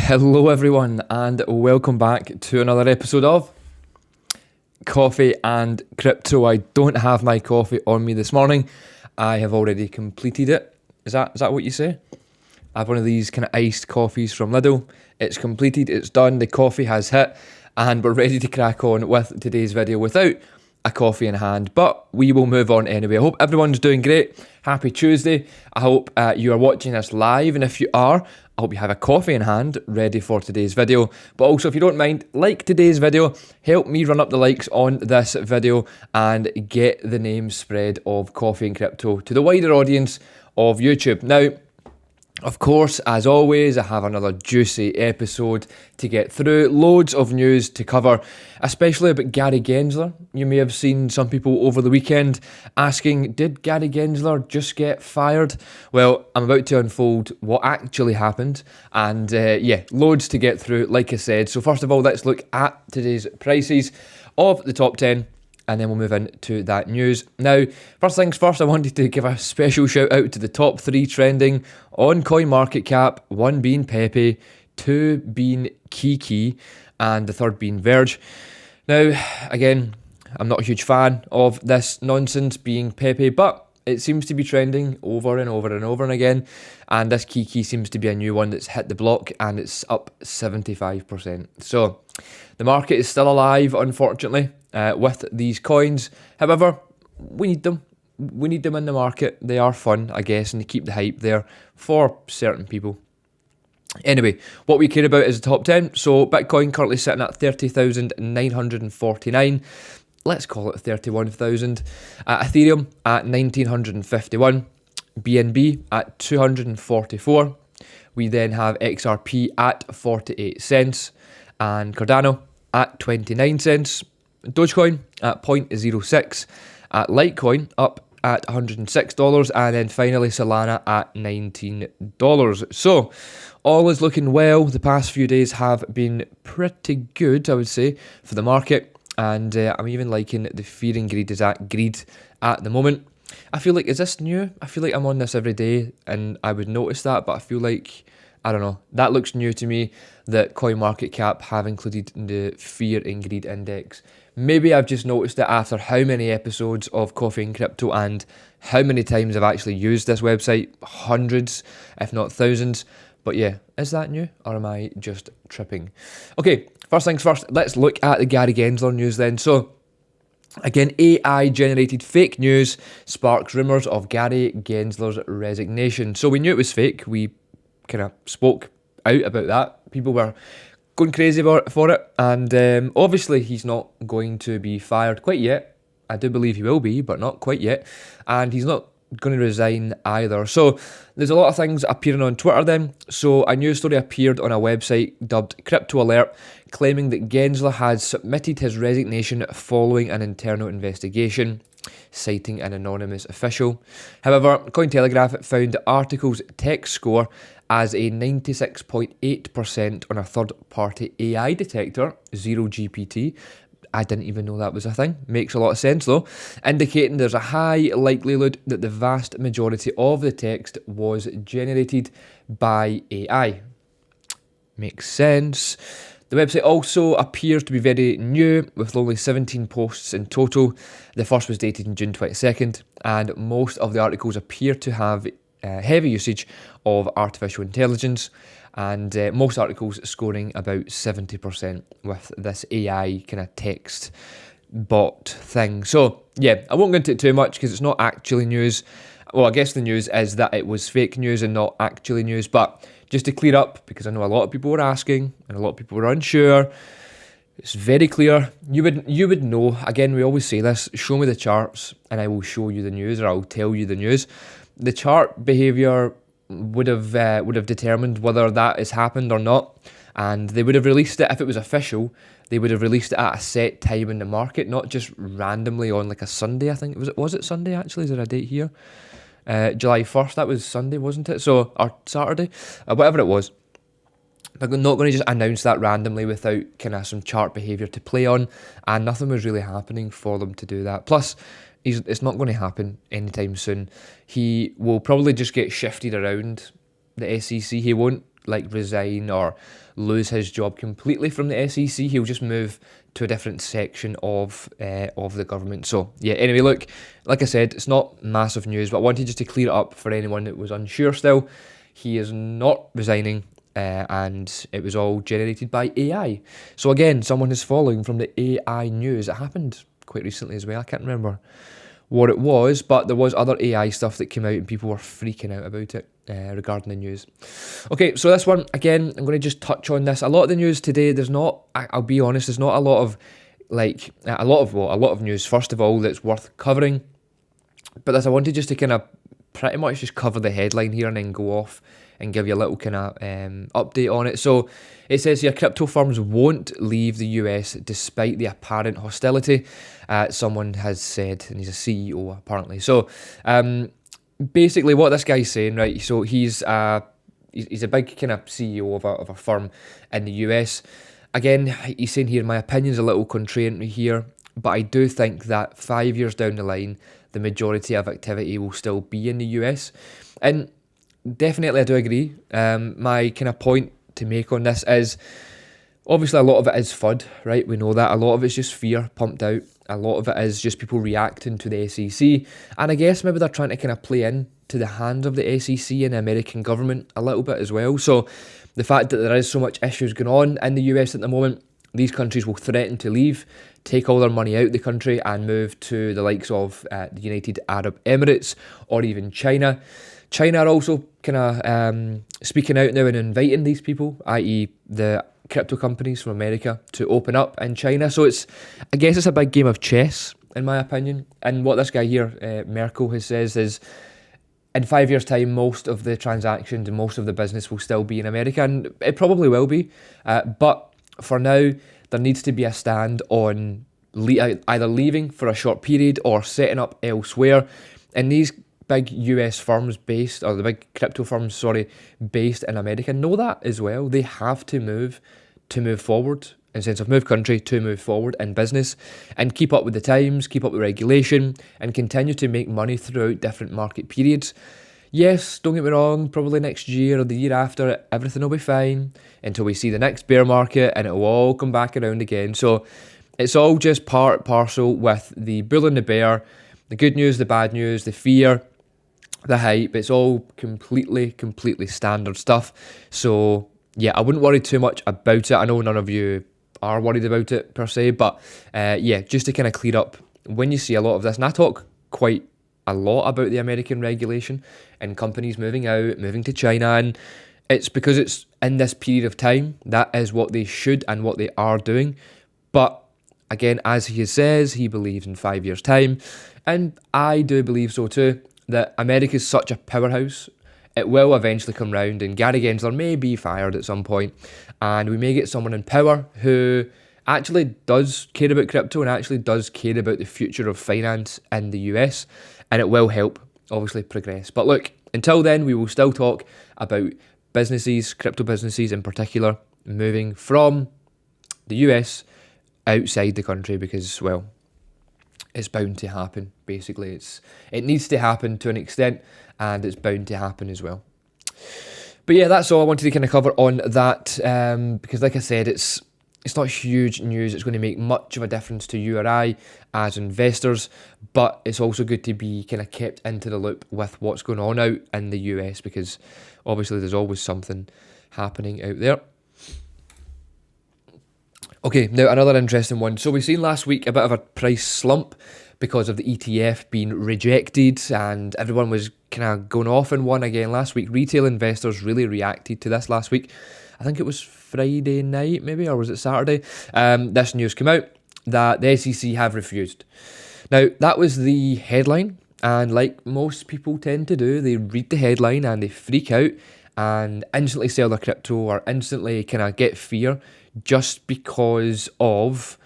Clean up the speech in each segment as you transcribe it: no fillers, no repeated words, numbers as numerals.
Hello everyone and welcome back to another episode of Coffee and Crypto. I don't have my coffee on me this morning. I have already completed it. Is that what you say? I have one of these kind of iced coffees from Lidl. It's completed, it's done, the coffee has hit, and we're ready to crack on with today's video without a coffee in hand, but we will move on anyway. I hope everyone's doing great. Happy Tuesday. I hope you are watching this live, and if you are, I hope you have a coffee in hand ready for today's video. But also, if you don't mind, like today's video, help me run up the likes on this video and get the name spread of Coffee and Crypto to the wider audience of YouTube. Now, of course, as always, I have another juicy episode to get through. Loads of news to cover, especially about Gary Gensler. You may have seen some people over the weekend asking, did Gary Gensler just get fired? Well, I'm about to unfold what actually happened. And loads to get through, like I said. So first of all, let's look at today's prices of the top 10. And then we'll move into that news. Now, first things first, I wanted to give a special shout out to the top 3 trending on CoinMarketCap, 1 being Pepe, 2 being Kiki, and the 3rd being Verge. Now, again, I'm not a huge fan of this nonsense being Pepe, but it seems to be trending over and over and over and again. And this Kiki seems to be a new one that's hit the block, and it's up 75%. So the market is still alive, unfortunately, with these coins. However, we need them. We need them in the market. They are fun, I guess, and they keep the hype there for certain people. Anyway, what we care about is the top 10. So Bitcoin currently sitting at 30,949. Let's call it 31,000. Ethereum at 1,951. BNB at 244. We then have XRP at 48 cents. And Cardano at 29 cents. Dogecoin at 0.06. Litecoin up at $106. And then finally Solana at $19. So all is looking well. The past few days have been pretty good, I would say, for the market. And I'm even liking the fear and greed is at greed at the moment. I feel like, is this new? I feel like I'm on this every day and I would notice that, but I feel like, I don't know, that looks new to me, that CoinMarketCap have included the fear and greed index. Maybe I've just noticed it after how many episodes of Coffee and Crypto and how many times I've actually used this website, hundreds, if not thousands. But yeah, is that new or am I just tripping? Okay, first things first, let's look at the Gary Gensler news then. So again, AI-generated fake news sparks rumours of Gary Gensler's resignation. So we knew it was fake. We kind of spoke out about that. People were going crazy for it. And obviously he's not going to be fired quite yet. I do believe he will be, but not quite yet. And he's not going to resign either. So there's a lot of things appearing on Twitter then. So a news story appeared on a website dubbed Crypto Alert, claiming that Gensler had submitted his resignation following an internal investigation, citing an anonymous official. However, Cointelegraph found the article's tech score as a 96.8% on a third-party AI detector, 0GPT. I didn't even know that was a thing. Makes a lot of sense though, indicating there's a high likelihood that the vast majority of the text was generated by AI. Makes sense. The website also appears to be very new, with only 17 posts in total. The first was dated in June 22nd, and most of the articles appear to have heavy usage of artificial intelligence, and most articles scoring about 70% with this AI kind of text bot thing. So yeah, I won't go into it too much because it's not actually news. Well, I guess the news is that it was fake news and not actually news, but just to clear up, because I know a lot of people were asking and a lot of people were unsure, it's very clear. You would know. Again, we always say this, show me the charts and I will show you the news, or I'll tell you the news. The chart behaviour would have determined whether that has happened or not, and they would have released it if it was official. They would have released it at a set time in the market, not just randomly on like a Sunday. I think was it Sunday actually? Is there a date here? July 1st. That was Sunday, wasn't it? So or Saturday, whatever it was. They're not going to just announce that randomly without kind of some chart behaviour to play on, and nothing was really happening for them to do that. Plus, it's not going to happen anytime soon. He will probably just get shifted around the SEC. He won't like resign or lose his job completely from the SEC. He'll just move to a different section of the government. So yeah, anyway, look, like I said, it's not massive news, but I wanted just to clear it up for anyone that was unsure still. He is not resigning, and it was all generated by AI. So again, someone is following from the AI news. It happened quite recently as well. I can't remember what it was, but there was other AI stuff that came out and people were freaking out about it regarding the news. Okay, so this one, again, I'm going to just touch on this. A lot of the news today, I'll be honest, there's not a lot of news, first of all, that's worth covering. But this, I wanted just to kind of pretty much just cover the headline here and then go off and give you a little kind of update on it. So it says here, crypto firms won't leave the US despite the apparent hostility. Someone has said, and he's a CEO apparently. So basically what this guy's saying, right, so he's a big kind of CEO of a firm in the US. Again, he's saying here, my opinion's a little contrarian here, but I do think that 5 years down the line, the majority of activity will still be in the US. And definitely I do agree. My kind of point to make on this is, obviously a lot of it is FUD, right? We know that. A lot of it's just fear pumped out. A lot of it is just people reacting to the SEC. And I guess maybe they're trying to kind of play in to the hands of the SEC and the American government a little bit as well. So the fact that there is so much issues going on in the US at the moment, these countries will threaten to leave, take all their money out of the country and move to the likes of the United Arab Emirates or even China. China are also kind of speaking out now and inviting these people, i.e. the crypto companies from America, to open up in China. So I guess it's a big game of chess, in my opinion. And what this guy here, Merkel, has says is, in 5 years' time, most of the transactions and most of the business will still be in America, and it probably will be. But for now, there needs to be a stand on either leaving for a short period or setting up elsewhere. And these big US firms the big crypto firms, based in America know that as well. They have to move forward, in the sense of move country to move forward in business and keep up with the times, keep up with regulation, and continue to make money throughout different market periods. Yes, don't get me wrong, probably next year or the year after, everything will be fine until we see the next bear market and it will all come back around again. So it's all just part parcel with the bull and the bear, the good news, the bad news, the fear, the hype. It's all completely standard stuff. So yeah, I wouldn't worry too much about it. I know none of you are worried about it per se, but yeah, just to kind of clear up, when you see a lot of this, and I talk quite a lot about the American regulation and companies moving out, moving to China, and it's because it's in this period of time, that is what they should and what they are doing. But again, as he says, he believes in 5 years' time, and I do believe so too, that America is such a powerhouse. It will eventually come round, and Gary Gensler may be fired at some point, and we may get someone in power who actually does care about crypto and actually does care about the future of finance in the US, and it will help, obviously, progress. But look, until then, we will still talk about businesses, crypto businesses in particular, moving from the US outside the country because, well, it's bound to happen, basically. It needs to happen to an extent, and it's bound to happen as well. But yeah, that's all I wanted to kind of cover on that, because like I said, it's not huge news. It's going to make much of a difference to you or I as investors, but it's also good to be kind of kept into the loop with what's going on out in the US, because obviously there's always something happening out there. Okay, now another interesting one. So we've seen last week a bit of a price slump because of the ETF being rejected, and everyone was kind of going off in one again last week. Retail investors really reacted to this last week. I think it was Friday night maybe, or was it Saturday? This news came out that the SEC have refused. Now, that was the headline, and like most people tend to do, they read the headline and they freak out and instantly sell their crypto or instantly kind of get fear just because of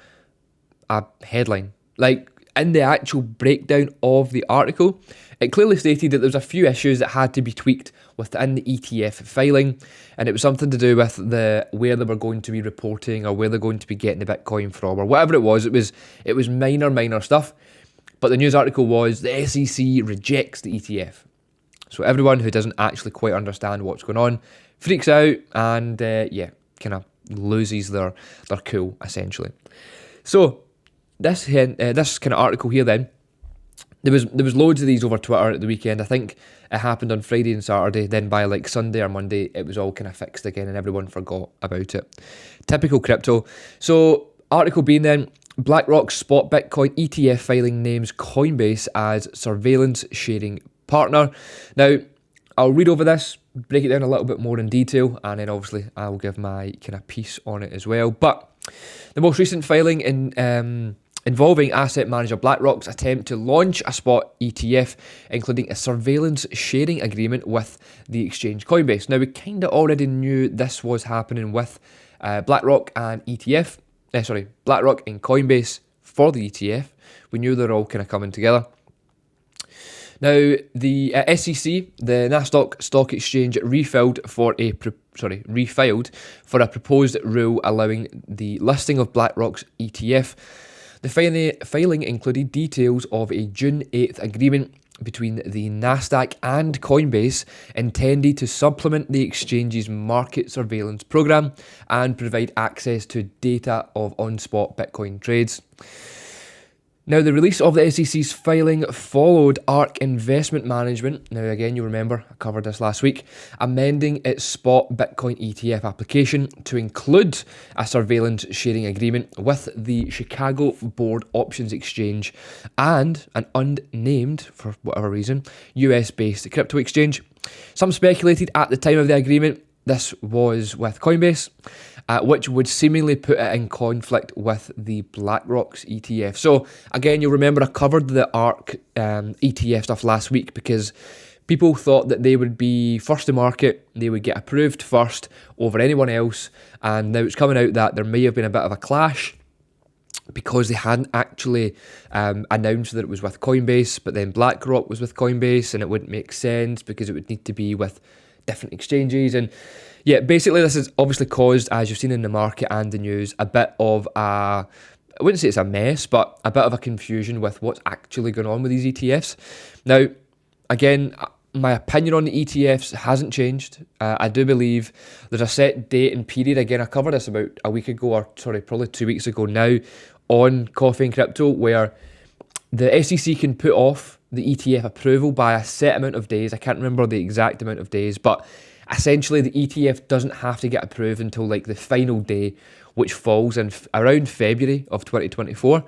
a headline. Like, in the actual breakdown of the article, it clearly stated that there was a few issues that had to be tweaked within the ETF filing, and it was something to do with where they were going to be reporting or where they're going to be getting the Bitcoin from or whatever it was. It was minor stuff, but the news article was the SEC rejects the ETF. So everyone who doesn't actually quite understand what's going on freaks out and kind of loses their cool essentially. So this kind of article here then, there was loads of these over Twitter at the weekend. I think it happened on Friday and Saturday. Then by like Sunday or Monday, it was all kind of fixed again and everyone forgot about it. Typical crypto. So article being then, BlackRock spot Bitcoin ETF filing names Coinbase as surveillance sharing partner. Now, I'll read over this, break it down a little bit more in detail, and then obviously I'll give my kind of piece on it as well. But the most recent filing involving asset manager BlackRock's attempt to launch a spot ETF, including a surveillance sharing agreement with the exchange Coinbase. Now, we kind of already knew this was happening with BlackRock and BlackRock and Coinbase for the ETF. We knew they're all kind of coming together. Now, the SEC, the Nasdaq Stock Exchange, refiled for a proposed rule allowing the listing of BlackRock's ETF. The filing included details of a June 8th agreement between the Nasdaq and Coinbase intended to supplement the exchange's market surveillance program and provide access to data of on-spot Bitcoin trades. Now, the release of the SEC's filing followed ARK Investment Management, now again, you remember, I covered this last week, amending its spot Bitcoin ETF application to include a surveillance sharing agreement with the Chicago Board Options Exchange and an unnamed, for whatever reason, US-based crypto exchange. Some speculated at the time of the agreement this was with Coinbase, which would seemingly put it in conflict with the BlackRock's ETF. So again, you'll remember I covered the ARK ETF stuff last week because people thought that they would be first to market, they would get approved first over anyone else, and now it's coming out that there may have been a bit of a clash because they hadn't actually announced that it was with Coinbase, but then BlackRock was with Coinbase, and it wouldn't make sense because it would need to be with different exchanges. And yeah, basically this has obviously caused, as you've seen in the market and the news, a bit of I wouldn't say it's a mess, but a bit of a confusion with what's actually going on with these ETFs. Now, again, my opinion on the ETFs hasn't changed. I do believe there's a set date and period. Again, I covered this about a week ago, or probably 2 weeks ago now, on Coffee and Crypto, where the SEC can put off the ETF approval by a set amount of days. I can't remember the exact amount of days, but essentially the ETF doesn't have to get approved until like the final day, which falls in around February of 2024.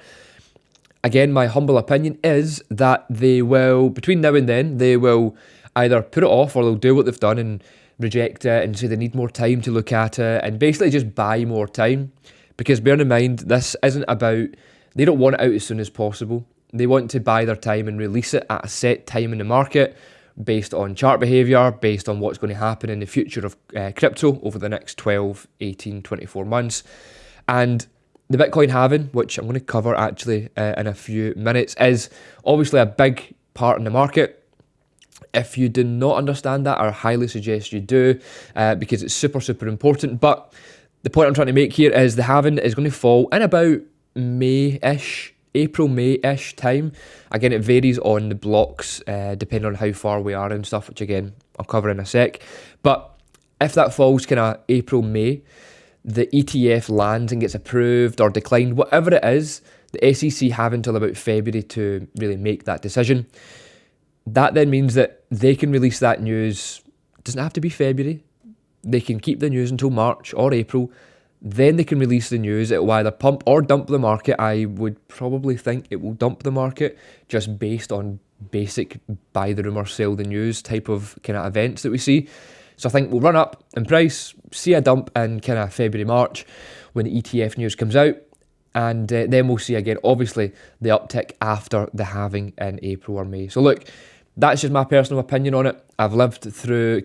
Again, my humble opinion is that they will, between now and then, they will either put it off or they'll do what they've done and reject it and say they need more time to look at it and basically just buy more time. Because bear in mind, this isn't about, they don't want it out as soon as possible. They want to buy their time and release it at a set time in the market based on chart behavior, based on what's going to happen in the future of crypto over the next 12, 18, 24 months. And the Bitcoin halving, which I'm going to cover actually in a few minutes, is obviously a big part in the market. If you do not understand that, I highly suggest you do because it's super, super important. But the point I'm trying to make here is the halving is going to fall in about May-ish, April, May-ish time. Again, it varies on the blocks depending on how far we are and stuff, which again, I'll cover in a sec. But if that falls kind of April, May, the ETF lands and gets approved or declined, whatever it is, the SEC have until about February to really make that decision. That then means that they can release that news. It doesn't have to be February. They can keep the news until March or April. Then they can release the news. It will either pump or dump the market. I would probably think it will dump the market just based on basic buy the rumour, sell the news type of kind of events that we see. So I think we'll run up in price, see a dump in kind of February, March when the ETF news comes out. And then we'll see again, obviously, the uptick after the halving in April or May. So look, that's just my personal opinion on it. I've lived through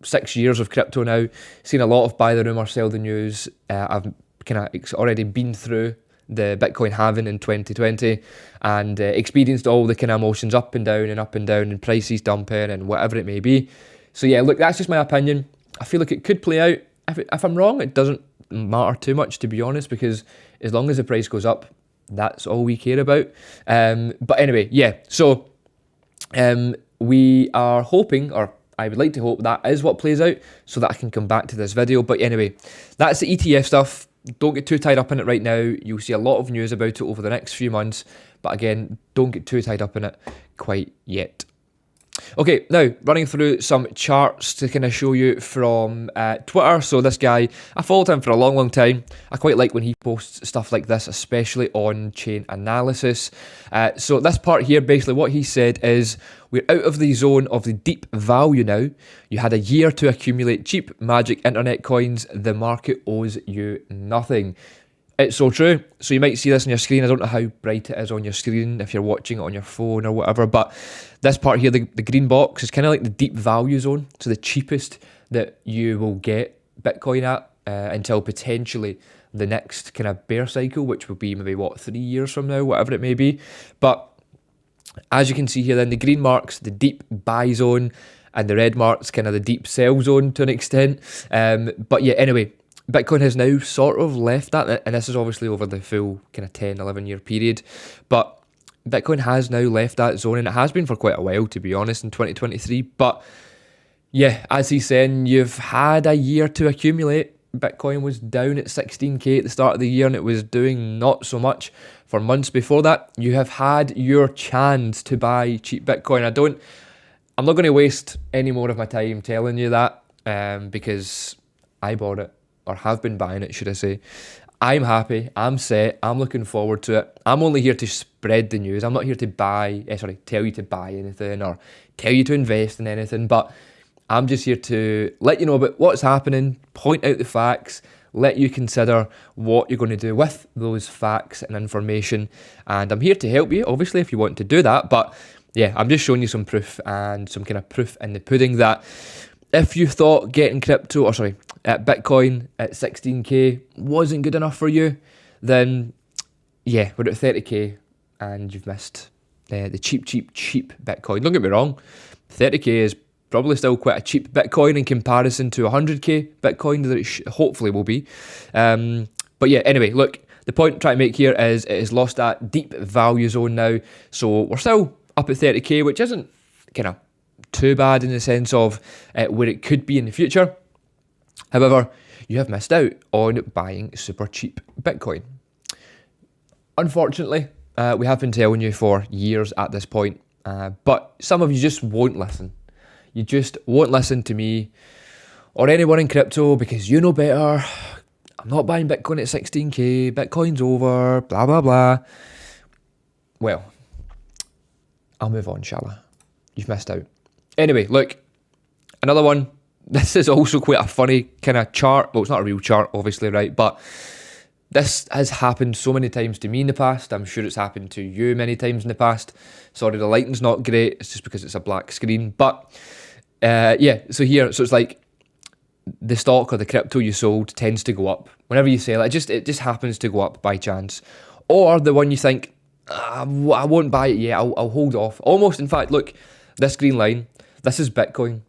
6 years of crypto now, seen a lot of buy the rumour, sell the news. I've already been through the Bitcoin halving in 2020 and experienced all the kind of emotions up and down and prices dumping and whatever it may be. So yeah, look, that's just my opinion. I feel like it could play out. If I'm wrong, it doesn't matter too much, to be honest, because as long as the price goes up, that's all we care about. But anyway, yeah, so we are hoping, or I would like to hope that is what plays out so that I can come back to this video. But anyway, that's the ETF stuff. Don't get too tied up in it right now. You'll see a lot of news about it over the next few months. But again, don't get too tied up in it quite yet. Okay, now running through some charts to kind of show you from Twitter. So this guy, I followed him for a long time. I quite like when he posts stuff like this, especially on chain analysis. So this part here, basically what he said is, we're out of the zone of the deep value now. You had a year to accumulate cheap magic internet coins. The market owes you nothing. It's so true. So you might see this on your screen. I don't know how bright it is on your screen if you're watching it on your phone or whatever, but this part here, the green box, is kind of like the deep value zone. So the cheapest that you will get Bitcoin at until potentially the next kind of bear cycle, which will be maybe, 3 years from now, whatever it may be. But as you can see here, then the green marks the deep buy zone, and the red marks kind of the deep sell zone to an extent. But yeah, anyway, Bitcoin has now sort of left that, and this is obviously over the full kind of 10, 11 year period, but Bitcoin has now left that zone, and it has been for quite a while, to be honest, in 2023. But yeah, as he's saying, you've had a year to accumulate. Bitcoin was down at 16k at the start of the year, and it was doing not so much for months before that. You have had your chance to buy cheap Bitcoin. I'm not going to waste any more of my time telling you that, because I bought it, or have been buying it, should I say. I'm happy, I'm set, I'm looking forward to it. I'm only here to spread the news. I'm not here to tell you to buy anything or tell you to invest in anything, but I'm just here to let you know about what's happening, point out the facts, let you consider what you're going to do with those facts and information. And I'm here to help you, obviously, if you want to do that. But yeah, I'm just showing you some proof and some kind of proof in the pudding that if you thought getting at Bitcoin at 16k wasn't good enough for you, then yeah, we're at 30k and you've missed the cheap Bitcoin. Don't get me wrong, 30k is probably still quite a cheap Bitcoin in comparison to 100k Bitcoin that it hopefully will be. But yeah, anyway, look, the point I'm trying to make here is it has lost that deep value zone now. So we're still up at 30k, which isn't kind of too bad in the sense of where it could be in the future. However, you have missed out on buying super cheap Bitcoin. Unfortunately, we have been telling you for years at this point, but some of you just won't listen. You just won't listen to me or anyone in crypto because you know better. I'm not buying Bitcoin at 16k, Bitcoin's over, blah, blah, blah. Well, I'll move on, shall I? You've missed out. Anyway, look, another one. This is also quite a funny kind of chart. Well, it's not a real chart, obviously, right? But this has happened so many times to me in the past. I'm sure it's happened to you many times in the past. Sorry, the lighting's not great. It's just because it's a black screen. But yeah, so it's like the stock or the crypto you sold tends to go up. Whenever you sell it, it just happens to go up by chance. Or the one you think, I won't buy it yet, I'll hold off. Almost, in fact, look, this green line, this is Bitcoin.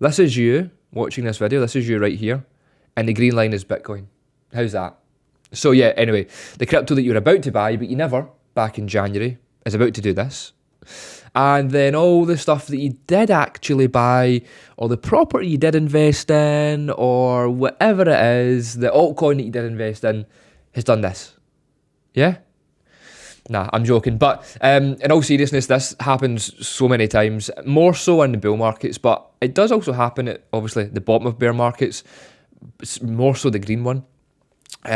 This is you watching this video. This is you right here. And the green line is Bitcoin. How's that? So yeah, anyway, the crypto that you're about to buy, but you never, back in January, is about to do this. And then all the stuff that you did actually buy, or the property you did invest in, or whatever it is, the altcoin that you did invest in, has done this. Yeah? Nah, I'm joking. But in all seriousness, this happens so many times, more so in the bull markets, but it does also happen at, obviously, the bottom of bear markets, more so the green one,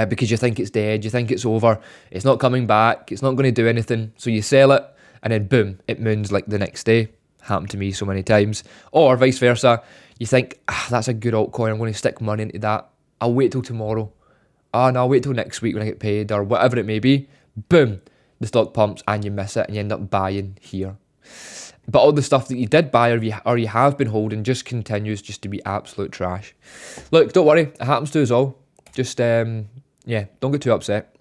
because you think it's dead, you think it's over, it's not coming back, it's not going to do anything, so you sell it, and then boom, it moons like the next day. Happened to me so many times. Or vice versa, you think, that's a good altcoin, I'm going to stick money into that, I'll wait till tomorrow, no, I'll wait till next week when I get paid, or whatever it may be. Boom, the stock pumps and you miss it and you end up buying here. But all the stuff that you did buy or you have been holding just continues just to be absolute trash. Look, don't worry, it happens to us all. Just, yeah, don't get too upset.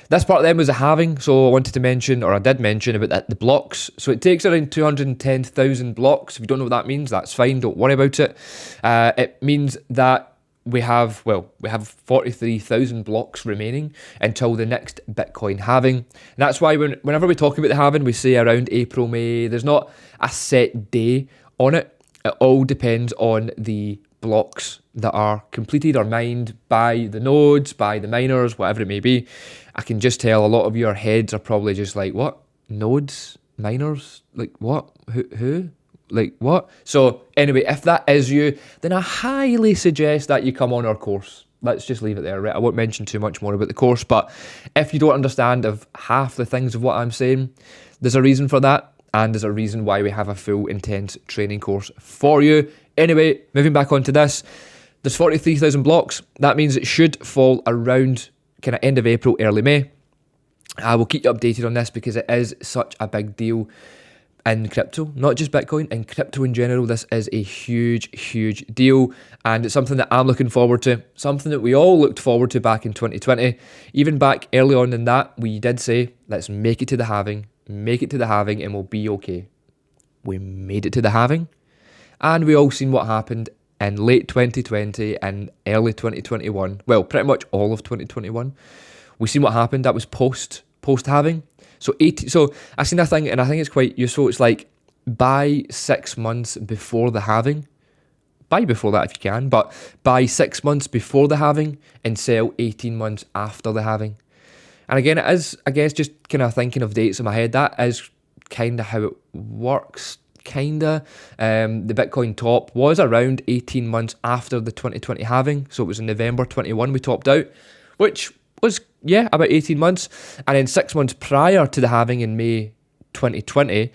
This part then was a halving, so I wanted to mention, or I did mention, about the blocks. So it takes around 210,000 blocks. If you don't know what that means, that's fine, don't worry about it. It means that we have 43,000 blocks remaining until the next Bitcoin halving. And that's why whenever we talk about the halving, we say around April, May. There's not a set day on it. It all depends on the blocks that are completed or mined by the nodes, by the miners, whatever it may be. I can just tell a lot of your heads are probably just like, what? Nodes? Miners? Like, what? Who? Like, what? So anyway, if that is you, then I highly suggest that you come on our course. Let's just leave it there, right? I won't mention too much more about the course, but if you don't understand of half the things of what I'm saying, there's a reason for that, and there's a reason why we have a full, intense training course for you. Anyway, moving back onto this, there's 43,000 blocks. That means it should fall around kind of end of April, early May. I will keep you updated on this because it is such a big deal in crypto, not just Bitcoin, in crypto in general. This is a huge, huge deal, and it's something that I'm looking forward to, something that we all looked forward to back in 2020. Even back early on in that, we did say, let's make it to the halving, and we'll be okay. We made it to the halving, and we all seen what happened in late 2020 and early 2021. Well, pretty much all of 2021. We seen what happened. That was post halving. So I seen a thing, and I think it's quite useful. It's like, buy 6 months before the halving. Buy before that if you can, but buy 6 months before the halving and sell 18 months after the halving. And again, it is, I guess, just kind of thinking of dates in my head. That is kind of how it works, kind of. The Bitcoin top was around 18 months after the 2020 halving. So it was in November 21 we topped out, which was, yeah, about 18 months. And then 6 months prior to the halving in May 2020,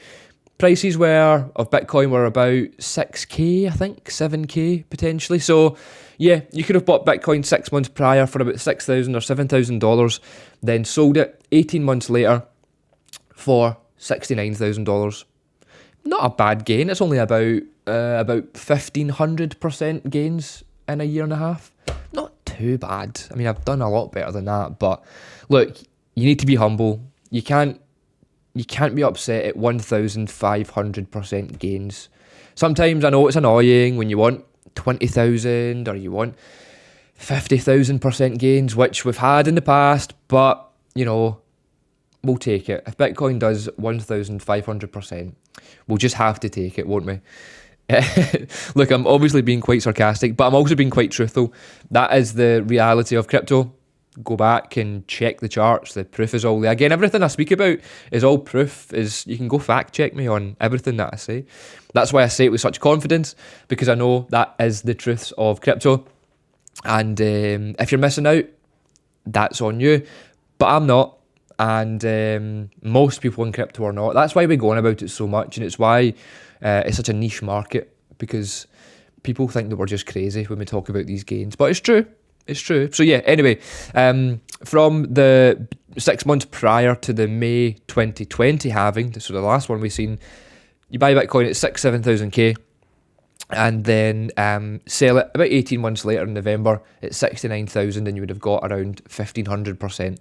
prices of Bitcoin were about 6k, I think, 7k potentially. So yeah, you could have bought Bitcoin 6 months prior for about $6,000 or $7,000, then sold it 18 months later for $69,000. Not a bad gain. It's only about 1,500% gains in a year and a half. Not too bad. I mean, I've done a lot better than that, but look, you need to be humble. You can't be upset at 1,500% gains. Sometimes I know it's annoying when you want 20,000 or you want 50,000% gains, which we've had in the past, but you know, we'll take it. If Bitcoin does 1,500%, we'll just have to take it, won't we? Look, I'm obviously being quite sarcastic, but I'm also being quite truthful. That is the reality of crypto. Go back and check the charts. The proof is all there. Again, everything I speak about is all proof. You can go fact check me on everything that I say. That's why I say it with such confidence, because I know that is the truths of crypto. And if you're missing out, that's on you. But I'm not. And most people in crypto are not. That's why we go on about it so much, and it's why it's such a niche market, because people think that we're just crazy when we talk about these gains. But it's true. It's true. So yeah, anyway, from the 6 months prior to the May 2020 halving, so the last one we've seen, you buy Bitcoin at 7,000k, and then sell it about 18 months later in November at 69,000, and you would have got around 1,500%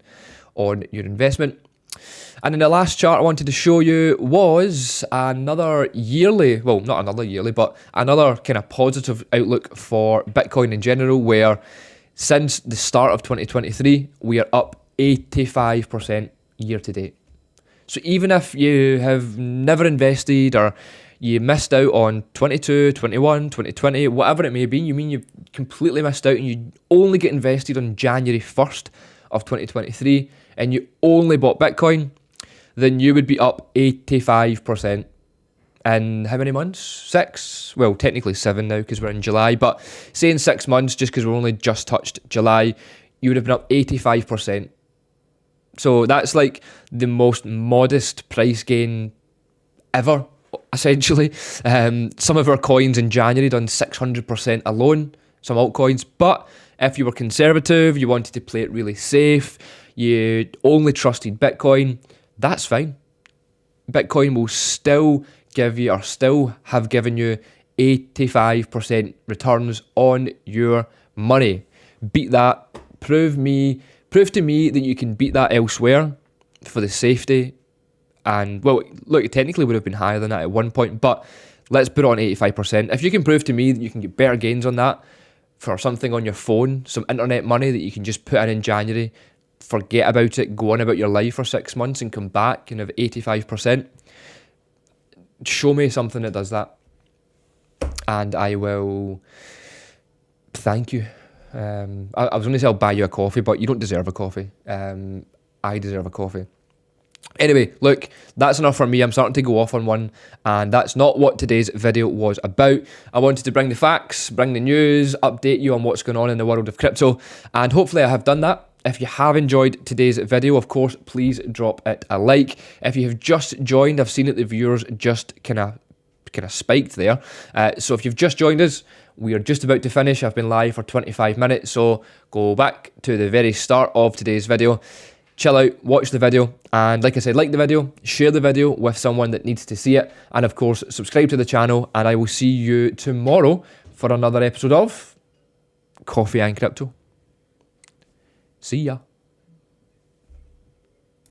on your investment. And then the last chart I wanted to show you was another yearly, well, not another yearly, but another kind of positive outlook for Bitcoin in general, where since the start of 2023, we are up 85% year to date. So even if you have never invested or you missed out on 22, 21, 2020, whatever it may be, you mean you completely missed out and you only get invested on January 1st of 2023 and you only bought Bitcoin, then you would be up 85% in how many months? 6? Well, technically 7 now because we're in July, but say in 6 months, just because we're only just touched July, you would have been up 85%. So that's like the most modest price gain ever, essentially. Some of our coins in January done 600% alone, some altcoins, but if you were conservative, you wanted to play it really safe, you only trusted Bitcoin, that's fine. Bitcoin will still give you, or still have given you, 85% returns on your money. Beat that. Prove to me that you can beat that elsewhere for the safety. And, well, look, it technically would have been higher than that at one point, but let's put on 85%. If you can prove to me that you can get better gains on that, for something on your phone, some internet money that you can just put in January, forget about it, go on about your life for 6 months and come back and have 85%. Show me something that does that, and I will thank you. I was going to say I'll buy you a coffee, but you don't deserve a coffee. I deserve a coffee. Anyway, look, that's enough for me. I'm starting to go off on one, and that's not what today's video was about. I wanted to bring the facts, bring the news, update you on what's going on in the world of crypto, and hopefully I have done that. If you have enjoyed today's video, of course, please drop it a like. If you have just joined, I've seen that the viewers just kind of spiked there. So if you've just joined us, we are just about to finish. I've been live for 25 minutes, so go back to the very start of today's video. Chill out, watch the video, and like I said, like the video, share the video with someone that needs to see it, and of course, subscribe to the channel, and I will see you tomorrow for another episode of Coffee and Crypto. See ya.